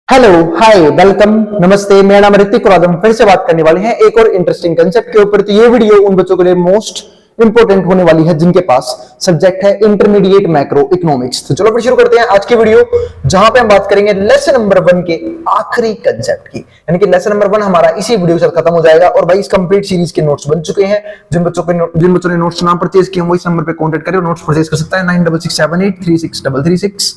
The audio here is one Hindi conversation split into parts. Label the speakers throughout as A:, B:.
A: हेलो, हाय, वेलकम, नमस्ते। मेरा नाम ऋतिक और आज हम फिर से बात करने वाले हैं एक और इंटरेस्टिंग कंसेप्ट के ऊपर। तो ये वीडियो उन बच्चों के लिए मोस्ट इंपोर्टेंट होने वाली है जिनके पास सब्जेक्ट है इंटरमीडिएट मैक्रो इकोनॉमिक्स। तो चलो फिर शुरू करते हैं आज की वीडियो, जहां पे हम बात करेंगे लेसन नंबर 1 के आखिरी कंसेप्ट की। यानी कि लेसन नंबर 1 हमारा इसी वीडियो से खत्म हो जाएगा। और भाई इस कंप्लीट सीरीज के नोट्स बन चुके हैं। जिन बच्चों ने नोट्स ना परचेज किए वो इस नंबर पे कांटेक्ट करें, नोट्स परचेज कर सकता है 9667836336।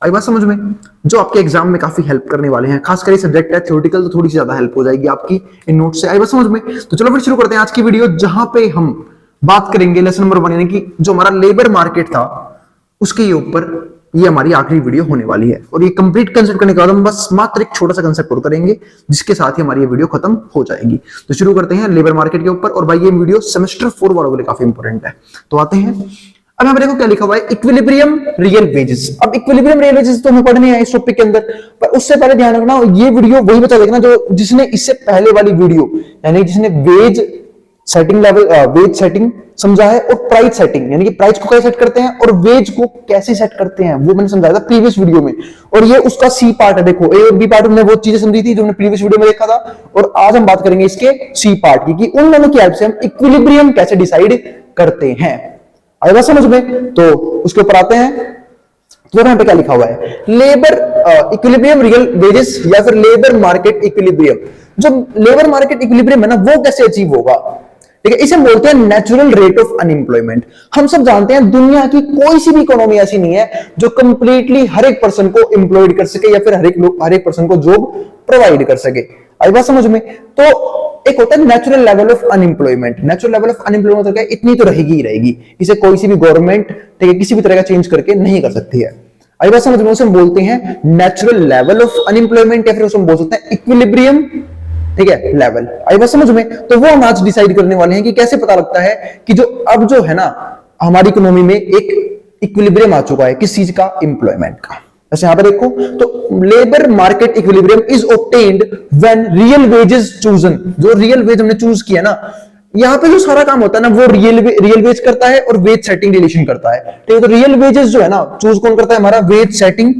A: आई बात समझ में, जो आपके एग्जाम में काफी हेल्प करने वाले हैं। खासकर ये सब्जेक्ट है थ्योरेटिकल, तो थोड़ी सी ज्यादा हेल्प हो जाएगी आपकी इन नोट से। आई बात समझ में। तो चलो फिर शुरू करते हैं आज की वीडियो, जहां पे हम बात करेंगे लेसन नंबर 1 यानी कि जो हमारा लेबर मार्केट था उसके ऊपर। ये हमारी आखिरी वीडियो होने वाली है और ये कंप्लीट कंसेप्ट करने के बाद हम बस मात्र एक छोटा सा कंसेप्ट और करेंगे, जिसके साथ ही हमारी ये वीडियो खत्म हो जाएगी। तो शुरू करते हैं लेबर मार्केट के ऊपर। और भाई ये वीडियो सेमेस्टर 4 वालों के लिए काफी इंपॉर्टेंट है। तो आते हैं, अब यहाँ पे देखो क्या लिखा हुआ है, इक्विलिब्रियम रियल वेजेस। अब इक्विलिब्रियम रियल वेजेस तो हमें पढ़ने हैं इस टॉपिक के अंदर, पर उससे पहले ध्यान रखना ये वीडियो वही बता देखना जो जिसने इससे पहले वाली वीडियो यानी जिसने wage setting level wage setting समझा है और प्राइस सेटिंग यानी कि प्राइस को कैसे सेट करते हैं और वेज को कैसे सेट करते हैं वो मैंने समझाया था प्रीवियस वीडियो में। और ये उसका सी पार्ट है। देखो ए और बी पार्ट में वो चीजें समझी थी जो हमने प्रीवियस वीडियो में देखा था, और आज हम बात करेंगे इसके सी पार्ट की कि उन दोनों की हेल्प से हम इक्विलिब्रियम कैसे डिसाइड करते हैं। आएगा समझ में। तो उसके ऊपर आते हैं। तो यहां पे क्या लिखा हुआ है, लेबर इक्विलिब्रियम रियल वेजेस या फिर लेबर मार्केट इक्विलिब्रियम। जो लेबर मार्केट इक्विलिब्रियम है ना, वो कैसे अचीव होगा, ठीक है। इसे बोलते हैं नेचुरल रेट ऑफ अनएम्प्लॉयमेंट। हम सब जानते हैं दुनिया की कोई सी भी इकोनॉमी ऐसी नहीं है जो कंप्लीटली हर एक पर्सन को एम्प्लॉयड कर सके या फिर हर एक पर्सन को जॉब प्रोवाइड कर सके। आई बात समझ में। तो एक होता है natural level of unemployment. Natural level of unemployment क्या है, इतनी तो रहेगी ही रहेगी। इसे कोई सी भी गवर्नमेंट, ठीक है, किसी भी तरह का चेंज करके नहीं कर सकती है। आई बात समझ में। उसे हम बोलते हैं नेचुरल लेवल ऑफ अनएम्प्लॉयमेंट या फिर उसे हम बोल सकते हैं इक्विलिब्रियम, ठीक है, लेवल। आई बात समझ में। तो वो हम आज डिसाइड करने वाले हैं कि कैसे पता लगता है कि जो अब जो है ना हमारी इकोनॉमी में एक इक्विलिब्रियम आ चुका है किस चीज का, एम्प्लॉयमेंट का। ऐसे यहां पर देखो, तो labour market equilibrium is obtained when real wages chosen. जो रियल वेज हमने चूज किया ना, यहां पे जो सारा काम होता है ना वो रियल वेज करता है और वेज सेटिंग रिलेशन करता है, ठीक है। तो रियल वेजेस जो है ना चूज कौन करता है, हमारा वेज सेटिंग,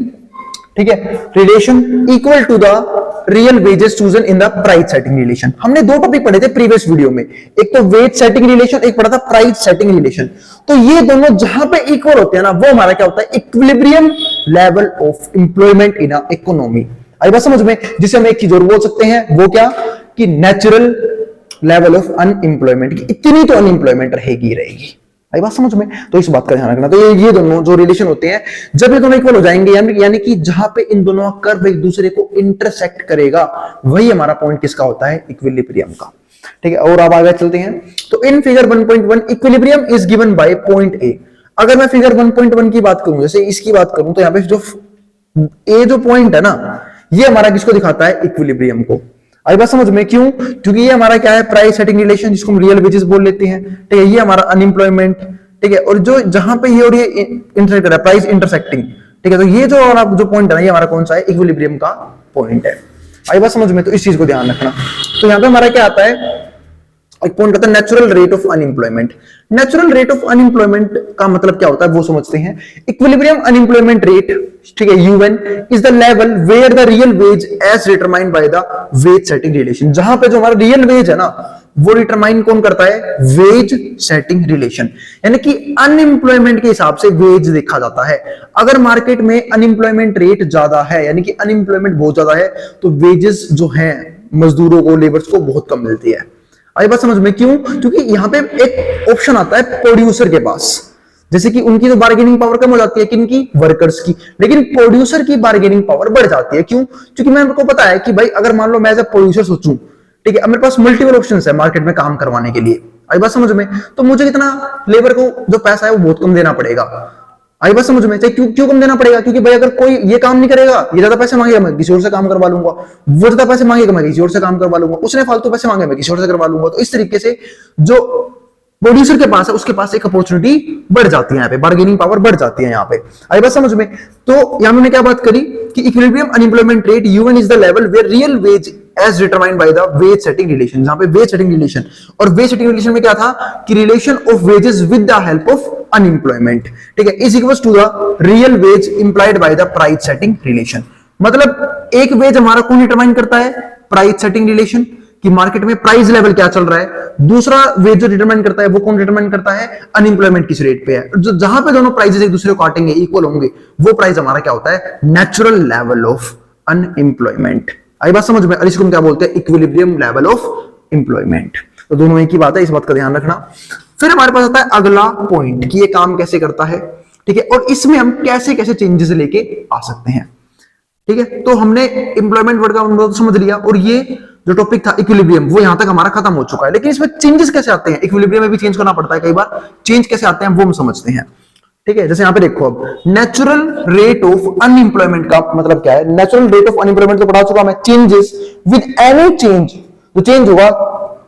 A: ठीक है, relation equal to the real wages chosen in the price setting relation. हमने दो टॉपिक पढ़े थे प्रीवियस वीडियो में, एक तो वेज सेटिंग रिलेशन, एक पढ़ा था प्राइस सेटिंग रिलेशन। तो ये दोनों जहां पे इक्वल होते हैं ना, वो हमारा क्या होता है, equilibrium level of employment in a economy. आई बात समझ में। जिसे हम एक चीज और बोल सकते हैं, वो क्या, कि नेचुरल लेवल ऑफ अनएम्प्लॉयमेंट, इतनी तो अनएम्प्लॉयमेंट रहेगी रहेगी। आई बात समझ में। तो इस बात का ध्यान रखना। तो ये दोनों जो रिलेशन होते हैं, जब ये दोनों इक्वल हो जाएंगे यानी कि जहां पे इन दोनों का कर्व एक दूसरे को इंटरसेक्ट करेगा, वही हमारा पॉइंट किसका होता है, इक्विलिब्रियम का, ठीक है। और अब आगे चलते हैं। तो in figure 1.1 equilibrium is given by point A. अगर मैं फिगर 1.1 की बात करूं, जैसे इसकी बात करूं, तो यहां पे जो ए जो पॉइंट है ना, ये हमारा किसको दिखाता है, इक्विलिब्रियम को। आई बात समझ में। क्यों, क्योंकि ये हमारा क्या है, प्राइस सेटिंग रिलेशन, जिसको हम रियल वेजेस बोल लेते हैं, ठीक है। ये हमारा अनएम्प्लॉयमेंट, ठीक है। और जो जहां पे ये और ये इंटरसेक्ट कर रहा है, प्राइस इंटरसेक्टिंग, ठीक है। तो ये जो पॉइंट है ना, ये हमारा कौन सा है, इक्विलिब्रियम का पॉइंट है। आई बात समझ में। तो इस चीज को ध्यान रखना। तो यहां पे हमारा क्या आता है, एक पॉइंट आता है natural rate of unemployment. Natural rate of unemployment का मतलब क्या होता है वो समझते हैं। इक्विलिब्रियम अनएम्प्लॉयमेंट रेट, ठीक है, UN is the level where the real wage as determined by the wage setting relation. जहां पे जो हमारा रियल वेज है ना, वो डिटरमाइन कौन करता है, वेज सेटिंग रिलेशन। यानी कि अनएम्प्लॉयमेंट के हिसाब से वेज देखा जाता है। अगर मार्केट में अनएम्प्लॉयमेंट रेट ज्यादा है, यानी कि अनएम्प्लॉयमेंट बहुत ज्यादा है, तो वेजेस जो हैं मजदूरों को, लेबर्स को बहुत कम मिलती है। आई बात समझ में। क्यों, क्योंकि यहां पे एक ऑप्शन आता है प्रोड्यूसर के पास, जैसे कि उनकी तो बार्गेनिंग पावर कम हो जाती है, किनकी, वर्कर्स की, लेकिन प्रोड्यूसर की बार्गेनिंग पावर बढ़ जाती है। क्यों, क्योंकि मेरे को पता है कि भाई अगर मान लो मैं एज ए प्रोड्यूसर सोचूं, ठीक है, मेरे पास मल्टीपल ऑप्शंस है मार्केट में काम करवाने के लिए। आई बात समझ में। तो मुझे कितना लेबर को जो पैसा है वो बहुत कम देना पड़ेगा। आई बात समझ में। क्यों कम देना पड़ेगा, क्योंकि भाई अगर कोई ये काम नहीं करेगा, ये ज्यादा पैसे मांगेगा, मैं किसी और से काम करवा लूंगा। वो ज्यादा पैसे मांगेगा, मैं किसी और से काम करवा लूंगा। उसने फालतू पैसे मांगे, मैं किसी और से करवा लूंगा। तो इस तरीके से जो प्रोड्यूसर के पास है, उसके पास एक अपॉर्चुनिटी बढ़ जाती है, यहाँ पे बार्गेनिंग पावर बढ़ जाती है यहाँ पे। आई बात समझ में। तो यहां हमने क्या बात करी कि equilibrium unemployment rate UN is the level where real wage as determined by the wage setting relation. जहां पे वेज सेटिंग रिलेशन, और वेज सेटिंग रिलेशन में क्या था कि relation of wages with the help of unemployment, ठीक है, is equals to the real wage implied by the price setting relation. मतलब एक वेज हमारा कौन डिटरमाइन करता है, प्राइस सेटिंग रिलेशन, कि मार्केट में प्राइस लेवल क्या चल रहा है। दूसरा वेज जो डिटरमाइन करता है वो कौन डिटरमाइन करता है, अनएम्प्लॉयमेंट किस रेट पे है। जो जहां पे दोनों प्राइसेस एक दूसरे को काटेंगे, इक्वल होंगे, वो प्राइस हमारा क्या होता है, नेचुरल लेवल ऑफ अनएम्प्लॉयमेंट। आई बात समझ में। और इसको हम क्या बोलते हैं, इक्विलिब्रियम लेवल ऑफ एम्प्लॉयमेंट। तो दोनों एक ही बात है, इस बात का ध्यान रखना। फिर हमारे पास आता है अगला पॉइंट कि ये काम कैसे करता है, ठीक है, और इसमें हम कैसे कैसे चेंजेस लेके आ सकते हैं, ठीक है। तो हमने एम्प्लॉयमेंट वर्ड का मतलब समझ लिया, और ये जो टॉपिक था इक्विलिब्रियम वो यहां तक हमारा खत्म हो चुका है। लेकिन इसमें चेंजेस कैसे आते हैं, इक्विलिब्रियम में भी चेंज करना पड़ता है कई बार, चेंज कैसे आते हैं वो हम समझते हैं, ठीक है। जैसे यहां पे देखो, अब नेचुरल रेट ऑफ अनएम्प्लॉयमेंट का मतलब क्या है, नेचुरल रेट ऑफ अनएम्प्लॉयमेंट तो पढ़ा चुका मैं, चेंजेस विद एनी चेंज, तो चेंज होगा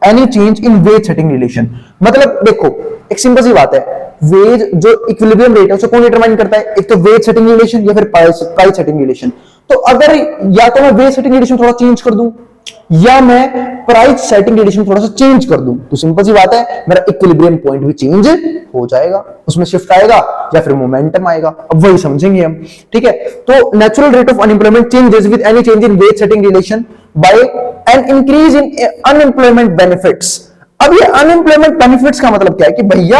A: any change in wage setting relation. मतलब देखो एक सिंपल सी बात है, वेज जो इक्विलिब्रियम रेट है उसे कौन डिटरमाइन करता है, एक तो वेज सेटिंग रिलेशन या फिर प्राइस सेटिंग रिलेशन। तो अगर या तो मैं वेज सेटिंग रिलेशन थोड़ा चेंज कर दूं या मैं प्राइस सेटिंग रिलेशन थोड़ा सा चेंज कर दूं, तो सिंपल सी बात है मेरा इक्विलिब्रियम पॉइंट भी चेंज हो जाएगा, उसमें शिफ्ट आएगा या फिर मोमेंटम आएगा। अब वही समझेंगे हम, ठीक है। तो natural rate of unemployment changes with any change in wage setting relation by an increase in unemployment benefits. अब ये अनएम्प्लॉयमेंट बेनिफिट्स का मतलब क्या है कि भैया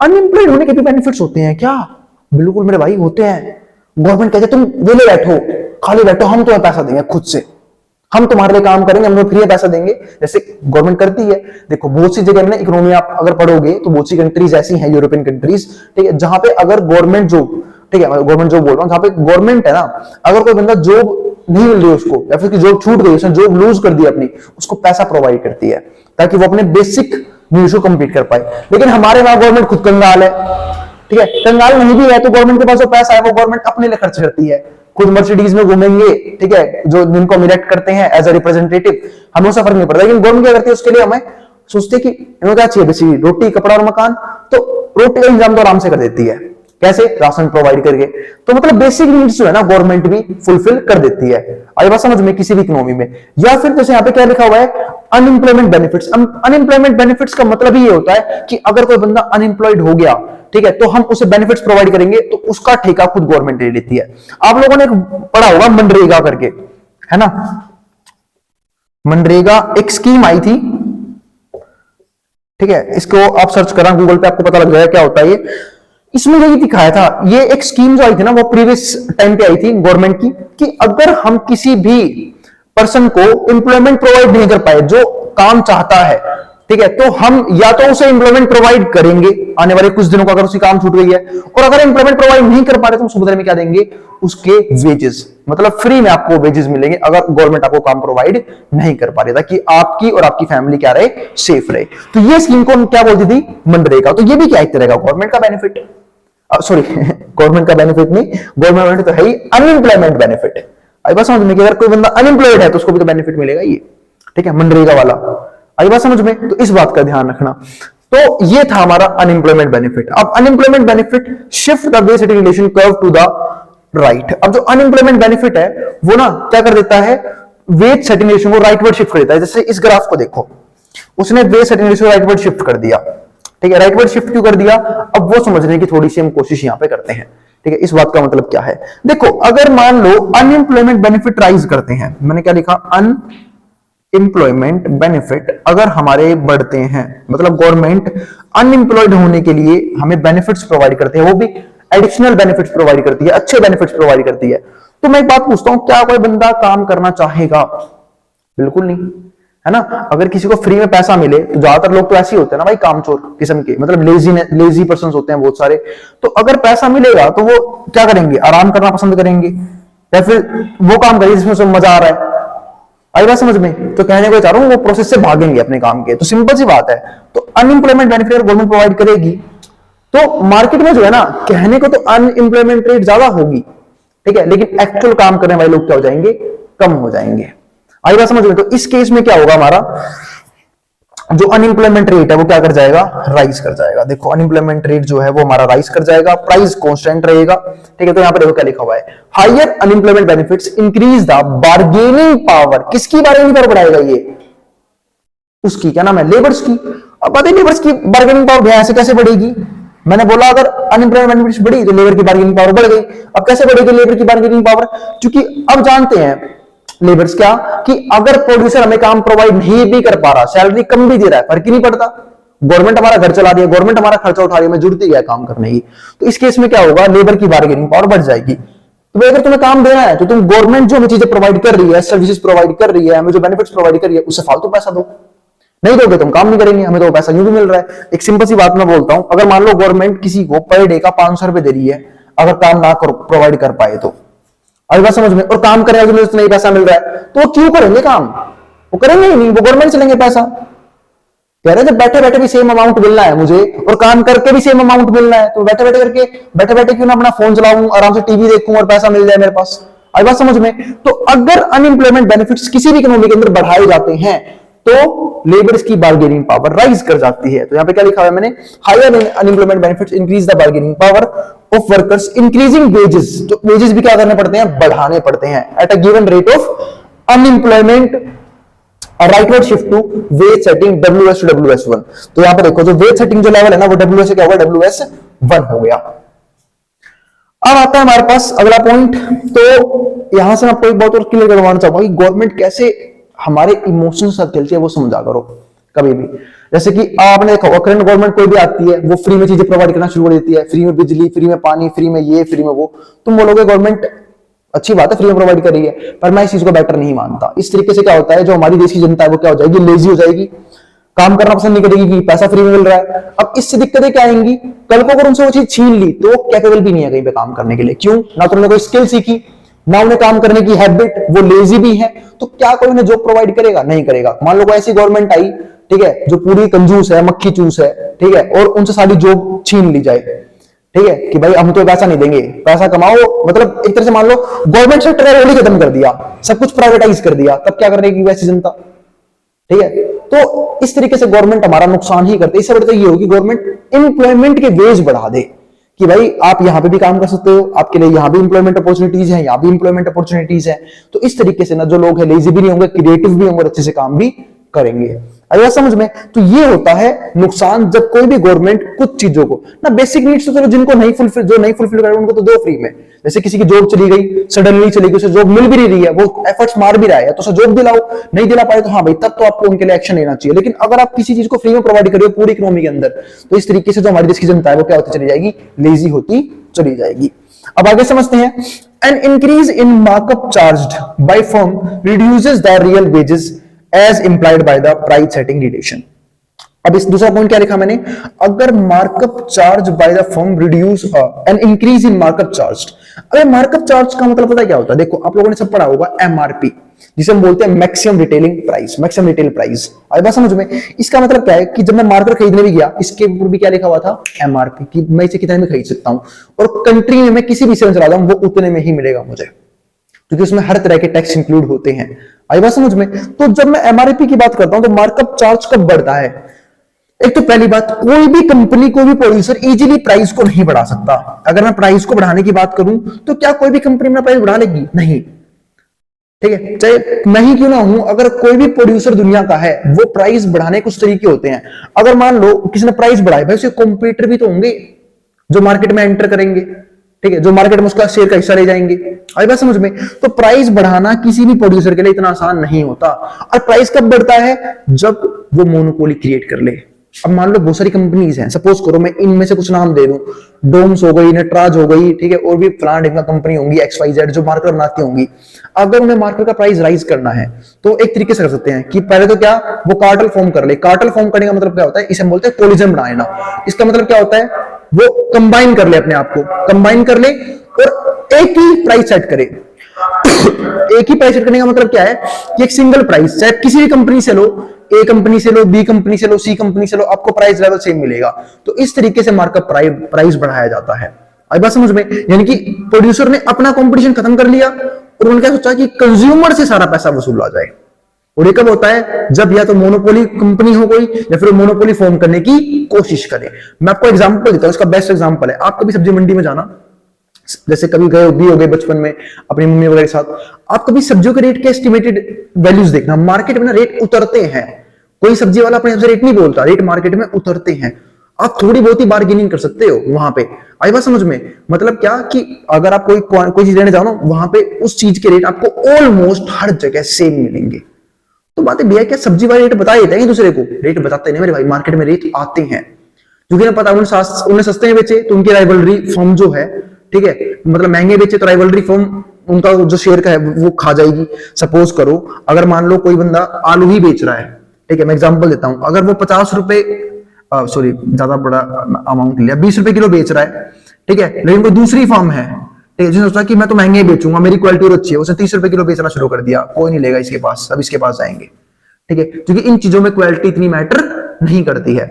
A: अनएम्प्लॉयड होने के भी बेनिफिट्स होते हैं क्या? बिल्कुल मेरे भाई होते हैं। गवर्नमेंट कहते तुम वेले बैठो, खाली बैठो, हम तुम्हें पैसा देंगे खुद से, हम तुम्हारे लिए काम करेंगे, हम तुम्हें फ्री पैसा देंगे, जैसे गवर्नमेंट करती है। देखो बहुत सी जगह में इकोनॉमी आप अगर पढ़ोगे तो बहुत सी कंट्रीज ऐसी हैं, यूरोपियन कंट्रीज, ठीक है, जहां पे अगर गवर्नमेंट जॉब, ठीक है, गवर्नमेंट जॉब बोल रहा हूं, जहां पे गवर्नमेंट है ना, अगर कोई बंदा जॉब नहीं मिल रही है उसको, या फिर उसकी जॉब छूट गई, उसने जॉब लूज कर दी अपनी, उसको पैसा प्रोवाइड करती है ताकि वो अपने बेसिक नीड्स को कंप्लीट कर पाए। लेकिन हमारे वहां गवर्नमेंट खुद कंगाल है, ठीक है, कंगाल नहीं भी है तो गवर्नमेंट के पास जो पैसा है वो गवर्नमेंट अपने लिए खर्च करती है, खुद मर्सिडीज में घूमेंगे, ठीक है, जो जिनको हम इलेक्ट करते हैं एज अ रिप्रेजेंटेटिव, हमें उससे फर्क नहीं पड़ता। लेकिन गवर्नमेंट क्या करती है, उसके लिए हमें सोचते कि इन्हें क्या चाहिए, बेसिकली रोटी, कपड़ा और मकान, तो रोटी का इंतजाम तो आराम से कर देती है, कैसे, राशन प्रोवाइड करके। तो मतलब बेसिक नीड्स जो है ना गवर्नमेंट भी फुलफिल कर देती है। आई बात समझ में, किसी भी इकोनॉमी में। या फिर जैसे यहाँ पे क्या लिखा हुआ है, अनएम्प्लॉयमेंट बेनिफिट्स। अनएम्प्लॉयमेंट बेनिफिट्स का मतलब ये होता है कि अगर कोई बंदा अनएम्प्लॉयड हो गया, ठीक है, तो हम उसे बेनिफिट्स प्रोवाइड करेंगे, तो उसका ठेका खुद गवर्नमेंट ले लेती है। आप लोगों ने पढ़ा होगा मनरेगा करके, है ना, मनरेगा एक स्कीम आई थी, ठीक है, इसको आप सर्च करा गूगल पे, आपको पता लग जाएगा क्या होता है ये। इसमें यही दिखाया था, ये एक स्कीम जो आई थी ना वो प्रीवियस टाइम पे आई थी गवर्नमेंट की, कि अगर हम किसी भी पर्सन को एम्प्लॉयमेंट प्रोवाइड नहीं कर पाए जो काम चाहता है, ठीक है, तो हम या तो उसे एम्प्लॉयमेंट प्रोवाइड करेंगे आने वाले कुछ दिनों का, अगर उसकी काम छूट गई है, और अगर एम्प्लॉयमेंट प्रोवाइड नहीं कर पा रहे तो उस बदले में क्या देंगे, उसके वेजेस, मतलब फ्री में आपको वेजेस मिलेंगे अगर गवर्नमेंट आपको काम प्रोवाइड नहीं कर पा रही, ताकि आपकी और आपकी फैमिली क्या रहे, सेफ रहे। तो ये स्कीम को हम क्या बोलती थी, मनरेगा। तो ये भी क्या एक तरह का गवर्नमेंट का बेनिफिट, सॉरी गवर्नमेंट का बेनिफिट नहीं, गवर्नमेंट तो है ही अनएम्प्लॉयमेंट बेनिफिट। आई बात समझ में, कि अगर कोई बंदा अनएम्प्लॉयड है तो उसको भी तो बेनिफिट मिलेगा ये, ठीक है, मनरेगा वाला। आई बात समझ में, तो इस बात का ध्यान रखना। तो ये था हमारा अनएम्प्लॉयमेंट बेनिफिट। अब unemployment benefit shift the wage setting relation curve to the right. अब जो अनएम्प्लॉयमेंट बेनिफिट है वो ना क्या कर देता है, वेज सेटिंग रिलेशन को राइटवर्ड शिफ्ट कर देता है। जैसे इस ग्राफ को देखो, उसने वेज सेटिंग रिलेशन को राइटवर्ड शिफ्ट कर दिया, ठीक है, राइटवर्ड शिफ्ट क्यों कर दिया, अब वो समझने की थोड़ी सी हम कोशिश यहां पे करते हैं, ठीक है। इस बात का मतलब क्या है, देखो अगर मान लो अनएम्प्लॉयमेंट बेनिफिट राइज करते हैं, मैंने क्या लिखा, अनएम्प्लॉयमेंट बेनिफिट अगर हमारे बढ़ते हैं, मतलब गवर्नमेंट अनएम्प्लॉयड होने के लिए हमें बेनिफिट्स प्रोवाइड करते हैं, वो भी एडिशनल बेनिफिट्स प्रोवाइड करती है, अच्छे बेनिफिट्स प्रोवाइड करती है। तो मैं एक बात पूछता हूं, क्या कोई बंदा काम करना चाहेगा? बिल्कुल नहीं, है ना। अगर किसी को फ्री में पैसा मिले, तो ज्यादातर लोग तो ऐसे ही होते हैं ना भाई, कामचोर किस्म के, मतलब लेजी पर्सन होते हैं बहुत सारे। तो अगर पैसा मिलेगा तो वो क्या करेंगे, आराम करना पसंद करेंगे, या फिर वो काम करेंगे जिसमें सब मजा आ रहा है। आई बात समझ में, तो कहने को चाह रहा हूं वो प्रोसेस से भागेंगे अपने काम के। तो सिंपल सी बात है, तो अनएम्प्लॉयमेंट बेनिफिट गवर्नमेंट प्रोवाइड करेगी तो मार्केट में जो है ना, कहने को तो अनएम्प्लॉयमेंट रेट ज्यादा होगी, ठीक है, लेकिन एक्चुअल काम करने वाले लोग क्या हो जाएंगे, कम हो जाएंगे। आई बात समझ में, तो इस केस में क्या होगा, हमारा जो अनएम्प्लॉयमेंट रेट है वो क्या कर जाएगा, राइज कर जाएगा। देखो अनएम्प्लॉयमेंट रेट जो है वो हमारा राइज कर जाएगा, प्राइस कांस्टेंट रहेगा, ठीक है। तो यहां पर देखो क्या लिखा हुआ है, higher unemployment benefits increase the bargaining power. किसकी बार्गेनिंग पावर बढ़ाएगा ये, उसकी, क्या नाम है, लेबर्स की। अब बात है लेबर्स की बार्गेनिंग पावर ऐसे कैसे बढ़ेगी, मैंने बोला अगर अनएम्प्लॉयमेंट बेनिफिट्स बढ़ी तो लेबर की बार्गेनिंग पावर बढ़ गई। अब कैसे बढ़ेगी लेबर की बार्गेनिंग पावर? क्योंकि अब जानते हैं लेबर्स क्या कि अगर प्रोड्यूसर हमें काम प्रोवाइड नहीं भी कर पा रहा, सैलरी कम भी दे रहा है, फर्क ही नहीं पड़ता, गवर्नमेंट हमारा घर चला दिया, गवर्नमेंट हमारा खर्चा उठा रही है, हमें जरूरत ही है काम करने की। तो इस केस में क्या होगा, लेबर की बार्गेनिंग पावर बढ़ जाएगी। तो भाई अगर तुम्हें काम देना है तो तुम गवर्नमेंट जो हमें चीजें प्रोवाइड कर रही है, सर्विसेज प्रोवाइड कर रही है, हमें जो बेनिफिट्स प्रोवाइड कर रही है, उससे फालतू पैसा दो। नहीं दोगे तुम काम नहीं करेंगे, हमें तो पैसा यूं भी मिल रहा है। एक सिंपल सी बात मैं बोलता हूं, अगर मान लो गवर्नमेंट किसी को पर डे का 500 रुपए दे रही है, अगर काम ना प्रोवाइड कर पाए तो, अभी बात समझ में, और काम करेगा तो नहीं पैसा मिल रहा है, तो वो क्यों करेंगे काम? वो करेंगे ही नहीं, वो गवर्नमेंट से लेंगे पैसा। कह रहे जब बैठे बैठे भी सेम अमाउंट मिलना है मुझे और काम करके भी सेम अमाउंट मिलना है, तो बैठे बैठे क्यों ना अपना फोन चलाऊं, आराम से टीवी देखूं और पैसा मिल जाए मेरे पास। आई बात समझ में? तो अगर अनएम्प्लॉयमेंट बेनिफिट्स किसी भी इकोनॉमी के अंदर बढ़ाए जाते हैं तो लेबर्स की बार्गेनिंग पावर राइज कर जाती है। तो यहां पे क्या लिखा हुआ है मैंने, higher unemployment benefits increase the bargaining power of workers, increasing wages. तो वेजेस भी क्या करने पड़ते हैं, बढ़ाने पड़ते हैं at a given rate of unemployment, rightward shift to wage setting WS to WS1। तो यहां पे देखो जो वेज सेटिंग जो लेवल है ना वो WS से क्या होगा, WS1 हो गया। अब आता है हमारे पास अगला पॉइंट। तो यहां से मैं आपको एक बात और क्लियर करवाना चाहूंगा कि गवर्नमेंट कैसे हमारे इमोशंस के साथ खेलती है, वो समझा करो कभी भी। जैसे कि आपने देखा होगा करंट गवर्नमेंट कोई भी आती है वो फ्री में चीजें प्रोवाइड करना शुरू कर देती है, फ्री में बिजली, फ्री में पानी, फ्री में ये, फ्री में वो। तुम बोलोगे गवर्नमेंट अच्छी बात है फ्री में प्रोवाइड कर रही है, पर मैं इस चीज को बेटर नहीं मानता। इस तरीके से क्या होता है, जो हमारी देश की जनता है वो क्या हो जाएगी, लेजी हो जाएगी, काम करना पसंद नहीं करेगी कि पैसा फ्री में मिल रहा है। अब इससे दिक्कतें क्या आएंगी, कल को अगर उनसे वो चीज छीन ली तो कैपेबल भी नहीं है कहीं पे काम करने के लिए। क्यों? ना तुमने कोई स्किल सीखी, ना उन्हें काम करने की हैबिट, वो लेजी भी है, तो क्या कोई उन्हें जॉब प्रोवाइड करेगा? नहीं करेगा। मान लो कोई ऐसी गवर्नमेंट आई, ठीक है, जो पूरी कंजूस है, मक्खी चूस है, ठीक है, और उनसे सारी जॉब छीन ली जाए, ठीक है, कि भाई हम तो पैसा नहीं देंगे, पैसा कमाओ, मतलब एक तरह से मान लो गवर्नमेंट सेक्टर ऑलरेडी खत्म कर दिया, सब कुछ प्राइवेटाइज कर दिया, तब क्या करेगी वैसी जनता? ठीक है, तो इस तरीके से गवर्नमेंट हमारा नुकसान ही करते। इससे बढ़कर ये होगी गवर्नमेंट एम्प्लॉयमेंट के वेज बढ़ा दे कि भाई आप यहां पे भी काम कर सकते हो, आपके लिए यहां भी इंप्लॉयमेंट अपॉर्चुनिटीज है, यहां भी इंप्लॉयमेंट अपॉर्चुनिटीज है। तो इस तरीके से ना जो लोग हैं लेजी भी नहीं होंगे, क्रिएटिव भी होंगे और अच्छे से काम भी करेंगे। अगर समझ में, तो ये होता है नुकसान जब कोई भी गवर्नमेंट कुछ चीजों को ना, बेसिक नीड्स तो चलो जिनको नहीं फुलफिल, जो नहीं फुलफिल कर रहे उनको तो दो फ्री में। जैसे किसी की जॉब चली गई, सडनली चली गई, उसे जॉब मिल भी नहीं रही है, वो एफर्ट्स मार भी रहा है, तो उसे जॉब दिलाओ, नहीं दिला पाए तो हाँ भाई तब तो आपको उनके लिए एक्शन लेना चाहिए। लेकिन अगर आप किसी चीज को फ्री में प्रोवाइड करिए पूरी इकोनॉमी के अंदर, तो इस तरीके से जो हमारी देश की जनता है वो क्या होती चली जाएगी, लेजी होती चली जाएगी। अब आगे समझते हैं, an increase in markup charged by firm reduces the real wages as implied by the price setting relation. अब इस दूसरा पॉइंट क्या लिखा मैंने, अगर markup charge by the firm reduce an increase in markup charge. अगर मार्कअप चार्ज का मतलब पता है क्या होता है, देखो आप लोगों ने सब पढ़ा होगा MRP, जिसे हम बोलते हैं maximum retailing price, maximum retail price. आई बात समझ में? इसका मतलब क्या है कि जब मैं मार्केट खरीदने भी गया, इसके ऊपर भी क्या लिखा हुआ था, MRP, कि मैं इसे कितने में खरीद सकता हूं, और कंट्री में मैं किसी भी से चला जाऊं वो उतने में ही मिलेगा मुझे, क्योंकि उसमें हर तरह के टैक्स इंक्लूड होते हैं। आई बात समझ में? तो जब मैं MRP की बात करता हूं तो मार्कअप चार्ज कब बढ़ता है? एक तो पहली बात, कोई भी कंपनी, कोई भी प्रोड्यूसर इजीली प्राइस को नहीं बढ़ा सकता। अगर मैं प्राइस को बढ़ाने की बात करूं तो क्या कोई भी कंपनी अपना प्राइस बढ़ा लेगी? नहीं। ठीक है, चाहे मैं ही क्यों ना हूं, अगर कोई भी प्रोड्यूसर दुनिया का है वो प्राइस बढ़ाने कुछ तरीके होते हैं। अगर मान लो किसी ने प्राइस बढ़ाई, भाई उसके कॉम्पिटिटर भी तो होंगे जो मार्केट में एंटर करेंगे, ठीक है, जो मार्केट में उसका शेयर का हिस्सा ले जाएंगे। आई बात समझ में? तो प्राइस बढ़ाना किसी भी प्रोड्यूसर के लिए इतना आसान नहीं होता। और प्राइस कब बढ़ता है? जब वो मोनोपोली क्रिएट कर ले। अब मान लो बहुत सारी कंपनीज हैं, सपोज करो मैं इनमें से कुछ नाम दे दूं, डोम्स हो गई, नटराज हो गई, ठीक है, और भी फ्लांट कंपनी होंगी XYZ जो मार्केट बनाती होंगी। अगर उन्हें मार्केट का प्राइस राइज करना है तो एक तरीके से कर सकते हैं कि पहले तो क्या, वो कार्टेल फॉर्म कर ले। कार्टेल फॉर्म करने का मतलब क्या होता है, इसे हम बोलते हैं कोलिजन बनाना। इसका मतलब क्या होता है, वो कंबाइन कर ले, अपने आप को कंबाइन कर ले और एक ही प्राइस सेट करे। एक ही प्राइस सेट करने का मतलब क्या है कि एक सिंगल प्राइस, चाहे किसी भी कंपनी से लो, A कंपनी से लो, B कंपनी से लो, C कंपनी से लो, आपको प्राइस लेवल सेम मिलेगा। तो इस तरीके से मार्कअप प्राइस बढ़ाया जाता है। आई बात समझ में? यानी कि प्रोड्यूसर ने अपना कंपटीशन खत्म कर लिया और उन्होंने क्या सोचा कि कंज्यूमर से सारा पैसा वसूला जाए। और ये कब होता है, जब या तो मोनोपोली कंपनी हो कोई, या फिर मोनोपोली फॉर्म करने की कोशिश करे। मैं आपको एग्जांपल देता हूं, इसका बेस्ट एग्जांपल है, आप कभी सब्जी मंडी में जाना, जैसे कभी गए भी हो गए बचपन में अपनी मम्मी वगैरह के साथ, आप कभी सब्जियों के रेट के एस्टिमेटेड वैल्यूज देखना। मार्केट में ना रेट उतरते हैं, कोई सब्जी वाला अपने रेट नहीं बोलता, रेट मार्केट में उतरते हैं। आप थोड़ी बहुत ही बार्गेनिंग कर सकते हो वहां पे। आई बात समझ में? मतलब क्या कि अगर आप कोई चीज लेने जाओ ना, वहां पे उस चीज के रेट आपको ऑलमोस्ट हर जगह सेम मिलेंगे। तो बात है भैया, क्या सब्जी वाले रेट बता देते हैं दूसरे को? रेट बताते नहीं मेरे भाई, मार्केट में रेट आते हैं, क्योंकि ना पता उन्हें सस्ते में बेचे तो उनकी राइवलरी फर्म जो है, ठीक है, मतलब महंगे बेचे तो राइवलरी फर्म उनका जो शेयर का है वो खा जाएगी। सपोज करो अगर मान लो कोई बंदा आलू ही बेच रहा है, ठीक है, मैं एग्जांपल देता हूं, अगर वो 50 रुपए, सॉरी ज्यादा बड़ा अमाउंट लिया, 20 रुपए किलो बेच रहा है, ठीक है, लेकिन कोई दूसरी फर्म है, ठीक है, जिसने सोचा कि मैं तो महंगे बेचूंगा, मेरी क्वालिटी और अच्छी है, उसने 30 रुपए किलो बेचना शुरू कर दिया, कोई नहीं लेगा इसके पास, सब इसके पास जाएंगे, ठीक है, क्योंकि इन चीजों में क्वालिटी इतनी मैटर नहीं करती है।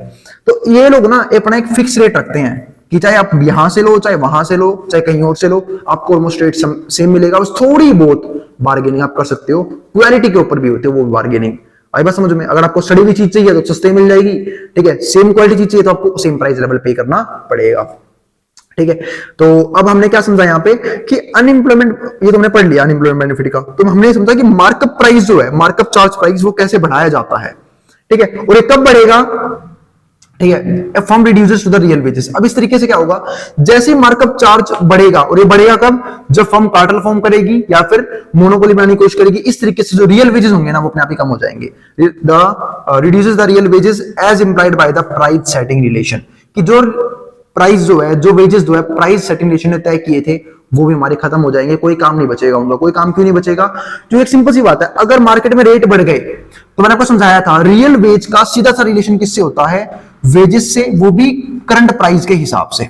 A: तो ये लोग ना अपना एक फिक्स रेट रखते हैं कि चाहे आप यहां से लो, चाहे वहां से लो, चाहे कहीं और से लो, आपको ऑलमोस्ट रेट सेम मिलेगा, बस थोड़ी बहुत बार्गेनिंग आप कर सकते हो, क्वालिटी के ऊपर भी होती है वो बार्गेनिंग। आई बात समझ में? अगर आपको सड़ी हुई चीज चाहिए तो सस्ते मिल जाएगी, ठीक है, सेम क्वालिटी चीज चाहिए तो आपको सेम प्राइस लेवल पे करना पड़ेगा, ठीक है। तो अब हमने क्या समझा यहाँ पे कि अनएम्प्लॉयमेंट, ये तुमने पढ़ लिया अनएम्प्लॉयमेंट बेनिफिट का, तो हमने समझा कि मार्कअप प्राइस जो है, मार्कअप चार्ज प्राइस, वो कैसे बढ़ाया जाता है, ठीक है, और ये कब बढ़ेगा, ठीक है, firm reduces to the real wages. अब इस तरीके से क्या होगा, जैसे मार्कअप चार्ज बढ़ेगा, और ये बढ़ेगा कब, जब फर्म कार्टेल फॉर्म करेगी या फिर मोनोपोली बनाने की कोशिश करेगी, इस तरीके से जो रियल वेजेस होंगे ना वो अपने आप ही कम हो जाएंगे। The reduces the real wages as implied by the price setting relation, कि जो प्राइस जो है, जो वेजेस जो है प्राइस सेटिंग रिलेशन ने तय किए थे वो भी हमारे खत्म हो जाएंगे, कोई काम नहीं बचेगा उनका। कोई काम क्यों नहीं बचेगा? जो एक सिंपल सी बात है, अगर मार्केट में रेट बढ़ गए तो मैंने आपको समझाया था रियल वेज का सीधा सा रिलेशन किससे होता है, वेजेस से, वो भी करंट प्राइस के हिसाब से।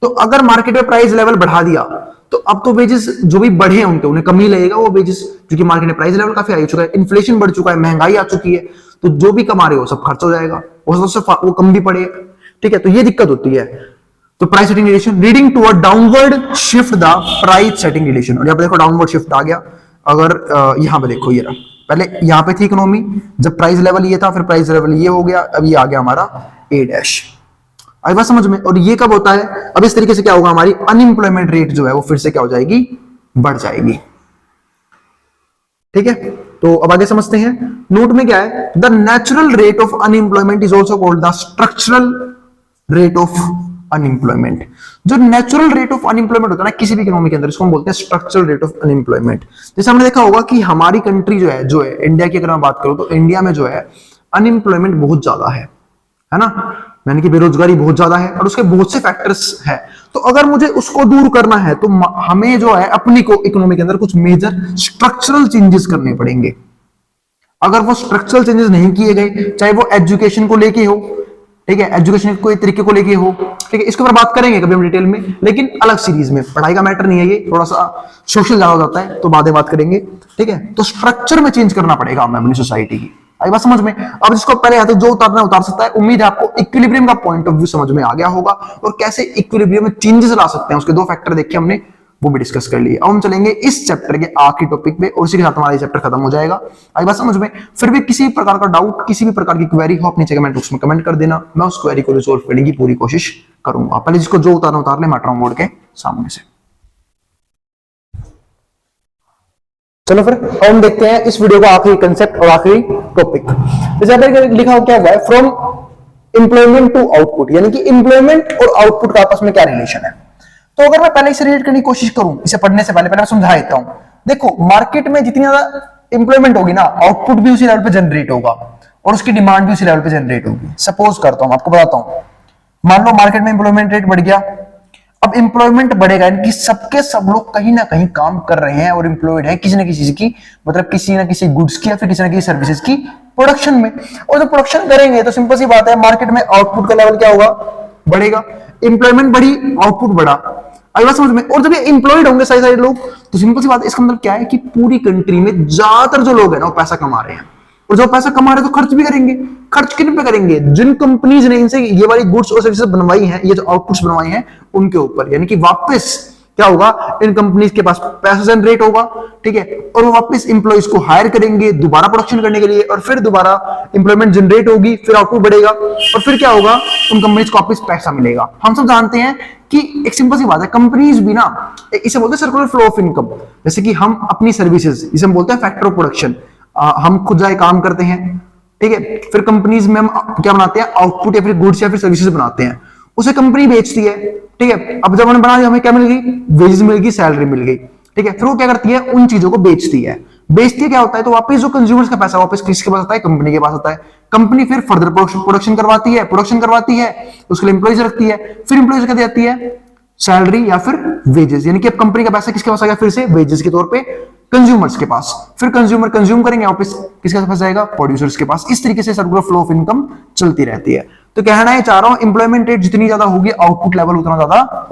A: तो अगर मार्केट में प्राइस लेवल बढ़ा दिया तो अब तो वेजेस जो भी बढ़े हैं उन्हें कम ही लगेगा वो वेजेस, क्योंकि मार्केट में प्राइस लेवल काफी हाई हो चुका है, इन्फ्लेशन बढ़ चुका है, महंगाई आ चुकी है, तो जो भी कमा रहे हो सब खर्च हो जाएगा, वो कम भी पड़ेगा, ठीक है। तो ये दिक्कत होती है। तो price setting relation reading to a downward shift the price setting relation, और यहाँ पे देखो डाउनवर्ड शिफ्ट आ गया। अगर यहाँ पे देखो ये रहा, पहले यहाँ पे थी इकोनॉमी, जब प्राइस लेवल ये था, फिर प्राइस लेवल ये हो गया, अब ये आ गया हमारा ए डैश। आई बात समझ में? और ये कब होता है, अब इस तरीके से क्या होगा, हमारी अनएम्प्लॉयमेंट रेट जो है वो फिर से क्या हो जाएगी, बढ़ जाएगी, ठीक है। तो अब आगे समझते हैं। नोट में क्या है, the natural rate of unemployment is also called the structural rate of unemployment. जो नेचुरल रेट ऑफ अनएम्प्लॉयमेंट होता है ना किसी भी इकोनॉमी के अंदर, इसको हम बोलते हैं स्ट्रक्चरल रेट ऑफ अनएम्प्लॉयमेंट। जैसे हमने देखा होगा कि हमारी कंट्री जो है इंडिया की, अगर मैं बात करूं तो इंडिया में जो है अनएम्प्लॉयमेंट बहुत ज्यादा है ना, यानी कि बेरोजगारी बहुत ज्यादा है, और उसके बहुत से फैक्टर्स है। तो अगर मुझे उसको दूर करना है तो हमें जो है अपनी को इकोनॉमी के अंदर कुछ मेजर स्ट्रक्चरल चेंजेस करने पड़ेंगे। अगर वो स्ट्रक्चरल चेंजेस नहीं किए गए, चाहे वो एजुकेशन को लेके हो, ठीक है, एजुकेशन कोई तरीके को लेके हो, ठीक है, इसके ऊपर बात करेंगे कभी हम डिटेल में, लेकिन अलग सीरीज में, पढ़ाई का मैटर नहीं है ये, थोड़ा सा सोशल ज्यादा हो जाता है तो बाद में बात करेंगे, ठीक है। तो स्ट्रक्चर में चेंज करना पड़ेगा हमें अपनी सोसाइटी की। आई बात समझ में? अब जिसको पहले आता है जो उतारना उतार सकता है। उम्मीद है आपको इक्विलिब्रियम का पॉइंट ऑफ व्यू समझ में आ गया होगा, और कैसे इक्विलिब्रियम में चेंजेस ला सकते हैं उसके दो फैक्टर देखे हमने, वो भी डिस्कस कर लिए। अब हम चलेंगे इस चैप्टर के आखिरी टॉपिक पे, और इसी के साथ हमारा ये चैप्टर खत्म हो जाएगा। आई बात समझ में? फिर भी किसी प्रकार का डाउट, किसी भी प्रकार की क्वेरी हो, अपनी कमेंट बॉक्स में कमेंट कर देना, मैं उस क्वेरी को रिजॉल्व करने की पूरी कोशिश करूंगा। पहले जिसको जो उतारना उतार ले, मैट्रॉन बोर्ड के सामने से। चलो फिर हम देखते हैं इस वीडियो का आखिरी कंसेप्ट और आखिरी टॉपिक। जैसे लिखा हो क्या हुआ है, फ्रॉम एम्प्लॉयमेंट टू आउटपुट, यानी कि एम्प्लॉयमेंट और आउटपुट का आपस में क्या रिलेशन है। तो अगर मैं पहले इसे रिलेट करने की कोशिश करूं, इसे पढ़ने से पहले मैं समझा देता हूं। देखो, मार्केट में जितनी ज्यादा एम्प्लॉयमेंट होगी ना, आउटपुट भी उसी लेवल पे जनरेट होगा, और उसकी डिमांड भी उसी लेवल पे जनरेट होगी। सपोज करता हूं, आपको बताता हूं, मान लो मार्केट में एम्प्लॉयमेंट रेट बढ़ गया। अब एम्प्लॉयमेंट बढ़ेगा, यानी कि सबके सब लोग कहीं ना कहीं काम कर रहे हैं और एम्प्लॉयड है किसी ना किसी चीज की, मतलब किसी ना किसी गुड्स की या फिर किसी ना किसी सर्विसेज की प्रोडक्शन में। और जब प्रोडक्शन करेंगे तो सिंपल सी बात है, मार्केट में आउटपुट का लेवल क्या होगा, बढ़ेगा। एम्प्लॉयमेंट बढ़ी, आउटपुट बढ़ा। आई बात समझ में? और जब ये एम्प्लॉयड होंगे सारे लोग, तो सिंपल सी बात है, इसका मतलब क्या है कि पूरी कंट्री में ज्यादातर जो लोग हैं ना वो पैसा कमा रहे हैं, और जो पैसा कमा रहे हैं तो खर्च भी करेंगे। खर्च किन पे करेंगे? जिन कंपनीज ने इनसे ये वाली गुड्स और सर्विसेज बनवाई हैं, ये जो आउटपुट्स बनवाई हैं उनके ऊपर, यानी कि वापस क्या होगा, इन कंपनीज के पास पैसा जनरेट होगा, ठीक है, और वो वापस इंप्लॉइज को हायर करेंगे दोबारा प्रोडक्शन करने के लिए, और फिर दोबारा इंप्लॉयमेंट जनरेट होगी, फिर आउटपुट बढ़ेगा, और फिर क्या होगा, उन कंपनीज को वापस पैसा मिलेगा। हम सब जानते हैं कि एक सिंपल सी बात है, कंपनीज भी ना, इसे बोलते हैं सर्कुलर फ्लो ऑफ इनकम। जैसे कि हम अपनी सर्विसेज, इसे हम बोलते हैं फैक्टर ऑफ प्रोडक्शन, हम खुद जाए काम करते हैं, ठीक है। फिर कंपनीज में हम क्या बनाते हैं, आउटपुट या फिर गुड्स या फिर सर्विसेज बनाते हैं, उसे कंपनी बेचती है, ठीक है। अब जब हमने बना दिया, हमें क्या मिल गई, वेजेस मिल गई, सैलरी मिल गई, ठीक है। फिर वो क्या करती है, उन चीजों को बेचती है। बेचती है क्या होता है, तो वापस जो कंज्यूमर्स का पैसा वापस किसके पास आता है, कंपनी के पास आता है। कंपनी फिर फर्दर प्रोडक्शन करवाती है, उसके लिए एम्प्लॉइज रखती है, फिर एम्प्लॉइज क्या देती है, सैलरी या फिर वेजेस, यानी कि अब कंपनी का पैसा किसके पास आ गया, फिर से वेजेस के तौर पे कंज्यूमर्स के पास। फिर कंज्यूमर कंज्यूम करेंगे, वापस किसके पास जाएगा, प्रोड्यूसर्स के पास। इस तरीके से सर्कुलर फ्लो ऑफ इनकम चलती रहती है। तो कहना है चाह रहा हूं, इंप्लॉयमेंट रेट जितनी ज्यादा होगी, आउटपुट लेवल उतना ज्यादा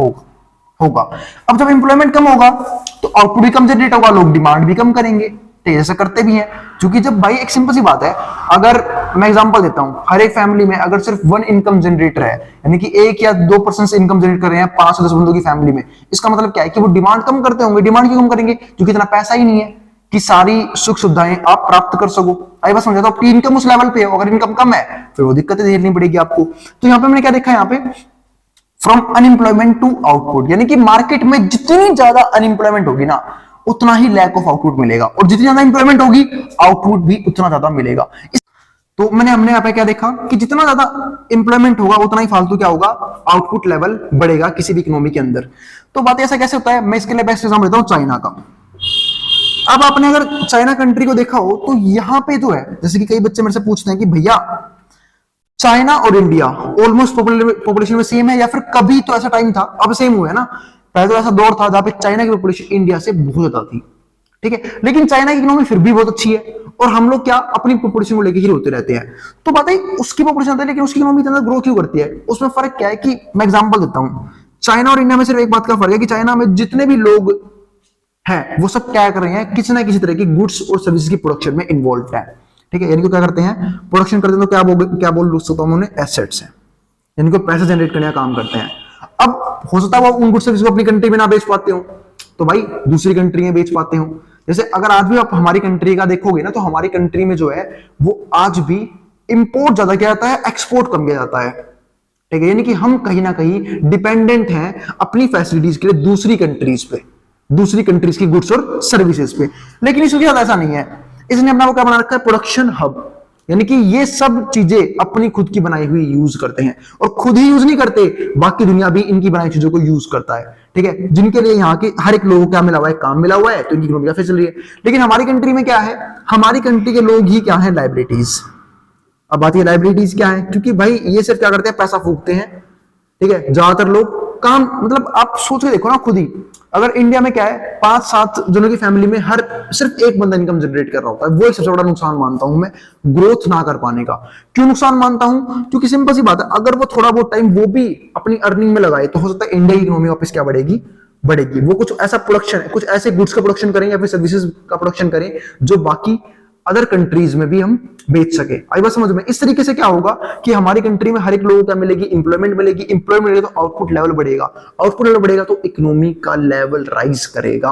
A: होगा। अब जब इंप्लॉयमेंट कम होगा तो आउटपुट भी कम जनरेट होगा, लोग डिमांड भी कम करेंगे, जैसा करते भी हैं। क्योंकि जब भाई एक सिंपल सी बात है, अगर मैं एग्जांपल देता हूं, हर एक फैमिली में अगर सिर्फ वन इनकम जनरेटर है, यानी कि 1 या 2% से इनकम जनरेट कर रहे हैं 5 से 10 बंदों की फैमिली में, इसका मतलब क्या है कि वो डिमांड कम करते होंगे। डिमांड क्यों कम करेंगे, क्योंकि इतना पैसा ही नहीं है कि सारी सुख सुविधाएं आप प्राप्त कर सको। आई बस समझा, तो आपकी इनकम उस लेवल पे है, अगर इनकम कम है फिर वो दिक्कतें झेलनी पड़ेगी आपको। तो यहाँ पे मैंने क्या देखा, यहाँ पे फ्रॉम अनएम्प्लॉयमेंट टू आउटपुट, यानी कि मार्केट में जितनी ज्यादा अनएम्प्लॉयमेंट होगी ना, उतना ही लैक ऑफ आउटपुट मिलेगा, और जितनी ज्यादा इंप्लॉयमेंट होगी आउटपुट भी उतना ज्यादा मिलेगा। तो हमने यहाँ पे क्या देखा कि जितना ज्यादा इंप्लॉयमेंट होगा उतना ही फालतू क्या होगा, आउटपुट लेवल बढ़ेगा किसी भी इकोनॉमी के अंदर। तो बात ऐसा कैसे होता है, मैं इसके लिए बेस्ट एग्जांपल देता हूं चाइना का। अब आपने अगर चाइना कंट्री को देखा हो तो यहां पे जो है, जैसे कि कई बच्चे मेरे से पूछते हैं कि भैया चाइना और इंडिया ऑलमोस्ट पॉपुलेशन में सेम है, या फिर कभी तो ऐसा टाइम था, अब सेम हुआ है ना। पहले तो ऐसा दौर था जहां पे चाइना की पॉपुलेशन इंडिया से बहुत ज्यादा थी, ठीक है, लेकिन चाइना की इकोनॉमी फिर भी बहुत अच्छी है, और हम लोग क्या अपनी पॉपुलेशन को लेकर ही रोते रहते हैं। तो बात है, उसकी पॉपुलेशन है लेकिन उसकी इकोनॉमी इतना ग्रो क्यों करती है, उसमें फर्क क्या है कि मैं एग्जांपल देता हूं, चाइना और इंडिया में सिर्फ एक बात का फर्क है कि चाइना में जितने भी लोग हैं वो सब क्या कर रहे हैं, किसी ना किसी तरह की गुड्स और सर्विस की प्रोडक्शन में इन्वॉल्व है, ठीक है। यानी कि क्या करते हैं, प्रोडक्शन करते हैं, तो क्या बोल सकता हूं उन्हें, एसेट्स हैं, यानी कि पैसा जनरेट करने का काम करते हैं। अब हो सकता है वो उन गुड्स सर्विस को अपनी कंट्री में ना बेच पाते हो, तो भाई दूसरी कंट्री में बेच पाते हो। जैसे अगर आज भी आप हमारी कंट्री का देखोगे ना, तो हमारी कंट्री में जो है वो आज भी इंपोर्ट ज्यादा किया जाता है, एक्सपोर्ट कम किया जाता है, ठीक है। यानी कि हम कहीं ना कहीं डिपेंडेंट हैं अपनी फैसिलिटीज के लिए दूसरी कंट्रीज पे, दूसरी कंट्रीज की गुड्स और सर्विसेज पे। लेकिन इसके साथ ऐसा नहीं है, इसने अपना वो क्या बना रखा है, प्रोडक्शन हब, यानी कि ये सब चीजें अपनी खुद की बनाई हुई यूज करते हैं, और खुद ही यूज नहीं करते, बाकी दुनिया भी इनकी बनाई चीजों को यूज करता है, ठीक है। जिनके लिए यहाँ के हर एक लोगों को क्या मिला हुआ है, काम मिला हुआ है, तो इनकी इकोनॉमी काफी चल रही है। लेकिन हमारी कंट्री में क्या है, हमारी कंट्री के लोग ही क्या है, लाइबिलिटीज। अब बात ये लाइबिलिटीज क्या है, क्योंकि भाई ये सिर्फ क्या करते हैं, पैसा फूकते हैं, ठीक है। ज्यादातर लोग काम, मतलब आप सोच के देखो ना खुद ही, अगर इंडिया में क्या है, 5-7 जनों की फैमिली में हर सिर्फ एक बंदा इनकम जनरेट कर रहा होता है, वो एक सबसे बड़ा नुकसान मानता हूं मैं, ग्रोथ ना कर पाने का। क्यों नुकसान मानता हूं, क्योंकि सिंपल सी बात है, अगर वो थोड़ा बहुत टाइम वो भी अपनी अर्निंग में लगाए, तो हो सकता है इंडिया की इकोनॉमी वापस क्या बढ़ेगी। वो कुछ ऐसा प्रोडक्शन, कुछ ऐसे गुड्स का प्रोडक्शन करें या फिर सर्विसेज का प्रोडक्शन करें जो बाकी अदर कंट्रीज में भी हम बेच सके। आई बात समझ में, इस तरीके से क्या होगा कि हमारी कंट्री में हर एक लोगों को क्या मिलेगी, इंप्लॉयमेंट मिलेगी, इंप्लॉयमेंट मिलेगा तो आउटपुट लेवल बढ़ेगा, आउटपुट लेवल बढ़ेगा तो इकोनॉमी का लेवल राइज करेगा।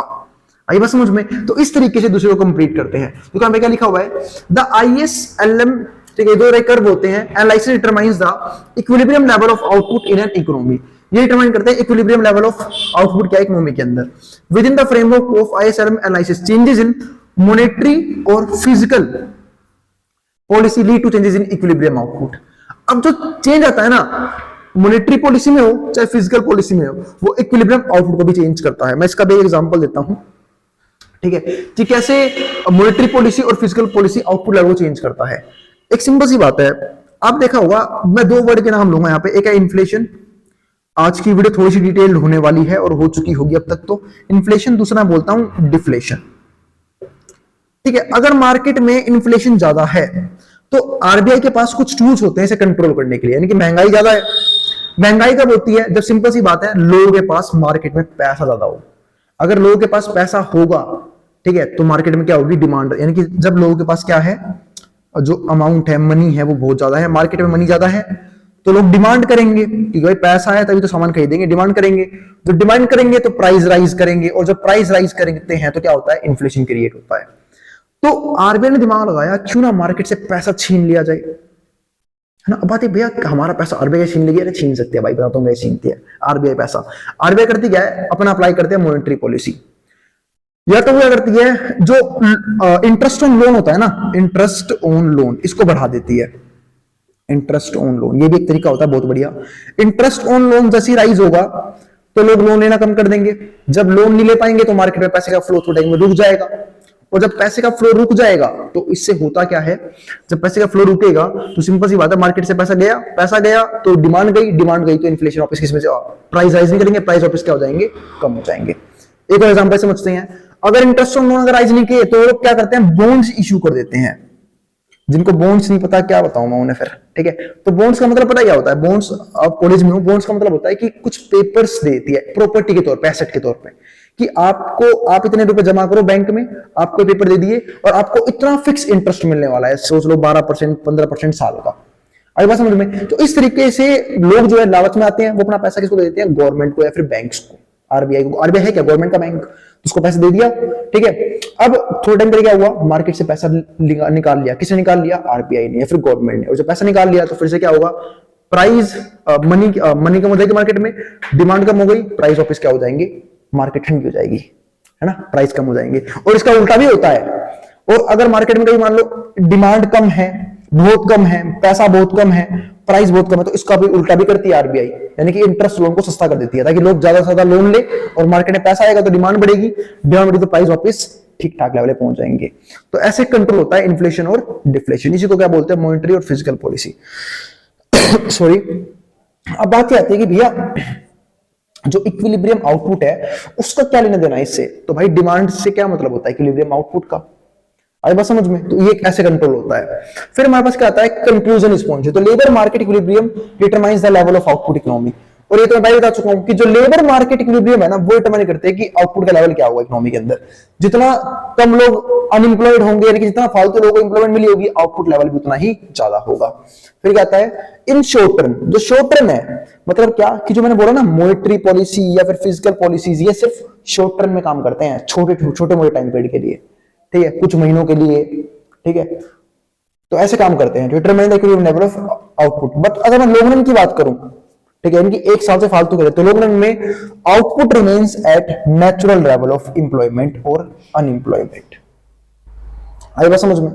A: आई बात समझ में, तो इस तरीके से दूसरे को कंप्लीट करते हैं। तो यहाँ पे क्या लिखा हुआ है, द ISLM, ठीक है, दो कर्व होते हैं, analysis determines the equilibrium level of output in an economy. ये डिटरमाइन करते हैं इक्विलिब्रियम लेवल ऑफ आउटपुट क्या इकोनॉमी के अंदर। Within the framework of ISLM analysis, changes in monetary और physical policy lead to changes in equilibrium output. अब जो चेंज आता है ना, मॉनेटरी पॉलिसी में हो चाहे फिजिकल पॉलिसी में हो, वो इक्विलिब्रियम आउटपुट को भी चेंज करता है। मैं इसका भी एग्जांपल देता हूं, ठीक है, कि कैसे मॉनेटरी पॉलिसी और फिजिकल पॉलिसी आउटपुट लेवल को चेंज करता है। एक सिंपल सी बात है, आप देखा होगा, मैं 2 वर्ड के नाम लूंगा यहाँ पे, एक है इन्फ्लेशन, आज की वीडियो थोड़ी सी डिटेल्ड होने वाली है और हो चुकी होगी अब तक तो, इन्फ्लेशन, दूसरा बोलता हूं डिफ्लेशन, ठीक है। अगर मार्केट में इन्फ्लेशन ज्यादा है तो आरबीआई के पास कुछ टूल्स होते हैं इसे कंट्रोल करने के लिए, यानी कि महंगाई ज्यादा है, महंगाई कब होती है, जब सिंपल सी बात है लोगों के पास मार्केट में पैसा ज्यादा हो। अगर लोगों के पास पैसा होगा, ठीक है, तो मार्केट में क्या होगी, डिमांड, यानी कि जब लोगों के पास क्या है, जो अमाउंट है, मनी है, वो बहुत ज्यादा है, मार्केट में मनी ज्यादा है, तो लोग डिमांड करेंगे कि भाई पैसा है तभी तो सामान खरीदेंगे, डिमांड करेंगे, जो डिमांड करेंगे तो प्राइस राइज करेंगे, और जब प्राइस राइज करते हैं तो क्या होता है, इन्फ्लेशन क्रिएट होता है। तो आरबीआई ने दिमाग लगाया, क्यों ना मार्केट से पैसा छीन लिया जाए, है ना। अब बात है भैया, हमारा पैसा आरबीआई छीन लेगी, छीन सकती है भाई, बताता हूँ छीनती है आरबीआई पैसा। आरबीआई करती क्या है, अपना अप्लाई करते हैं मॉनेटरी पॉलिसी, या तो वो क्या करती है, जो इंटरेस्ट ऑन लोन होता है ना, इंटरेस्ट ऑन लोन, इसको बढ़ा देती है। इंटरेस्ट ऑन लोन ये भी एक तरीका होता है बहुत बढ़िया। इंटरेस्ट ऑन लोन जैसे राइज होगा तो लोग लोन लेना कम कर देंगे। जब लोन नहीं ले पाएंगे तो मार्केट में पैसे का फ्लो थोड़ा टाइम में रुक जाएगा, और जब पैसे का फ्लो रुक जाएगा तो इससे होता क्या है, जब पैसे का फ्लो रुकेगा तो सिंपल सी बात है, मार्केट से पैसा गया तो डिमांड गई तो इन्फ्लेशन वापस किसमें से, प्राइस राइज नहीं करेंगे, प्राइस वापस क्या हो जाएंगे, कम हो जाएंगे। एक और एग्जांपल समझते हैं, अगर इंटरेस्ट ऑन लोन अगर राइज नहीं किए तो लोग क्या करते हैं, बॉन्ड्स इश्यू कर देते हैं। जिनको बॉन्ड्स नहीं पता क्या बताऊं मैं उन्हें फिर, ठीक है। तो बॉन्ड्स का मतलब पता क्या होता है, बॉन्ड्स आप कॉलेज में हो, बॉन्ड्स का मतलब होता है कि कुछ पेपर्स देती है प्रॉपर्टी के तौर पे, एसेट के तौर पे, कि आप इतने रुपए जमा करो बैंक में, आपको पेपर दे दिए और आपको इतना फिक्स इंटरेस्ट मिलने वाला है, सोच लो 12% 15% साल का। आई बात समझ में? तो इस तरीके से लोग जो है लालच में आते हैं, वो अपना पैसा किसको दे देते हैं, गवर्नमेंट को या फिर बैंक्स को, आरबीआई को। आरबीआई है क्या, गवर्नमेंट का बैंक, उसको पैसे दे दिया, ठीक है। अब थोड़ा टाइम क्या हुआ, मार्केट से पैसा निकाल लिया, किसने निकाल लिया, आरबीआई ने या फिर गवर्नमेंट ने। और जब पैसा निकाल लिया तो फिर से क्या होगा, प्राइस मनी कम हो जाएगी मार्केट में, डिमांड कम हो गई, प्राइस वापस क्या हो जाएंगे, मार्केट ठंडी हो जाएगी, है ना, प्राइस कम हो जाएंगे। और इसका उल्टा भी होता है। और अगर मार्केट में कभी मान लो डिमांड कम है, बहुत कम है, पैसा बहुत कम है, प्राइस बहुत कम है, तो इसका भी उल्टा भी करती है आरबीआई, यानी कि इंटरेस्ट लोन को सस्ता कर देती है ताकि लोग ज्यादा से ज्यादा लोन ले, और मार्केट में पैसा आएगा तो डिमांड बढ़ेगी, डिमांड बढ़ेगी तो प्राइस वापस ठीक ठाक लेवल पे पहुंच जाएंगे। तो ऐसे कंट्रोल होता है इन्फ्लेशन और डिफ्लेशन, इसी को क्या बोलते हैं, मॉनेटरी और फिजिकल पॉलिसी। सॉरी। अब बात यह आती है कि भैया जो इक्विलिब्रियम आउटपुट है उसका क्या लेना देना है इससे, तो भाई डिमांड से क्या मतलब होता है इक्विलिब्रियम आउटपुट का, आई बात समझ में? तो ये कैसे कंट्रोल होता है। फिर हमारे पास क्या आता है, कंक्लूजन रिस्पॉन्स। तो labour market equilibrium determines the level of output economy. और ये तो मैं पहले बता चुका हूं कि जो लेबर मार्केट इक्विलिब्रियम है ना, वो डिटरमाइन करते हैं कि आउटपुट का लेवल क्या होगा इकोनॉमी के अंदर। जितना कम लोग अनएम्प्लॉयड होंगे, यानी कि जितना फालतू लोगों को एम्प्लॉयमेंट मिली होगी, आउटपुट लेवल भी उतना ही ज्यादा होगा। फिर क्या आता है, इन शॉर्ट टर्म। जो शॉर्ट टर्म है मतलब क्या, कि जो मैंने बोला ना मॉनेटरी पॉलिसी या फिर फिजिकल पॉलिसीज, ये सिर्फ शॉर्ट टर्म में काम करते हैं, छोटे मोटे टाइम पीरियड के लिए, ठीक है, कुछ महीनों के लिए, ठीक है। तो ऐसे काम करते हैं, determine the equilibrium level of output. But अगर मैं लॉन्ग रन की बात करूं, ठीक है, यानी कि एक साल से फालतू करें, तो लॉन्ग रन में output remains at natural level of employment और अनएम्प्लॉयमेंट। आई बात समझ में?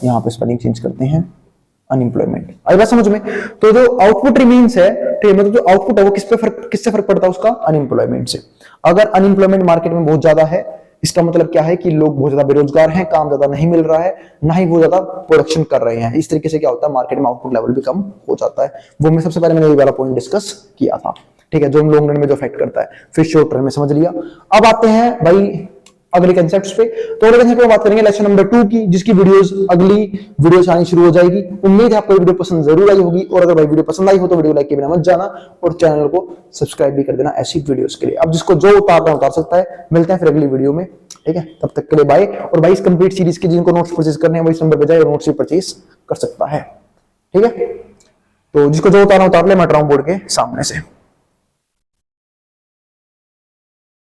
A: यहां पे स्पेलिंग चेंज करते हैं, अनएम्प्लॉयमेंट। आई बात समझ में? तो जो आउटपुट रिमेन्स है, ठीक है, मतलब जो आउटपुट है वो किससे फर्क पड़ता है उसका, अनएम्प्लॉयमेंट से। अगर अनएम्प्लॉयमेंट मार्केट में बहुत ज्यादा है, इसका मतलब क्या है कि लोग बहुत ज्यादा बेरोजगार हैं, काम ज्यादा नहीं मिल रहा है, ना ही वो ज्यादा प्रोडक्शन कर रहे हैं। इस तरीके से क्या होता है, मार्केट में आउटपुट लेवल भी कम हो जाता है। वो मैं सबसे पहले मैंने ये वाला पॉइंट डिस्कस किया था, ठीक है, जो हम लॉन्ग रन में जो इफेक्ट करता है। फिर शॉर्ट रन में समझ लिया। अब आते हैं भाई अगले कंसेप्ट्स पे। तो अगले कंसेप्ट पे बात करेंगे लेक्चर नंबर 2 की, जिसकी अगली वीडियोस आनी शुरू हो जाएगी। उम्मीद है आपको वीडियो पसंद जरूर आई होगी, और अगर भाई वीडियो पसंद आई हो तो वीडियो लाइक के बिना मत जाना, और चैनल को सब्सक्राइब भी कर देना ऐसी वीडियोस के लिए। अब जिसको जो उतारना उतार सकता है। मिलते हैं फिर अगली वीडियो में, ठीक है, तब तक के लिए बाय। और भाई इस कंप्लीट सीरीज के जिनको नोट्स परचेज करने हैं वो इस नंबर पे जाए और नोट्स भी परचेज कर सकता है, ठीक है। तो जिसको जो उतारना उतार ले, मैं बोर्ड के सामने से।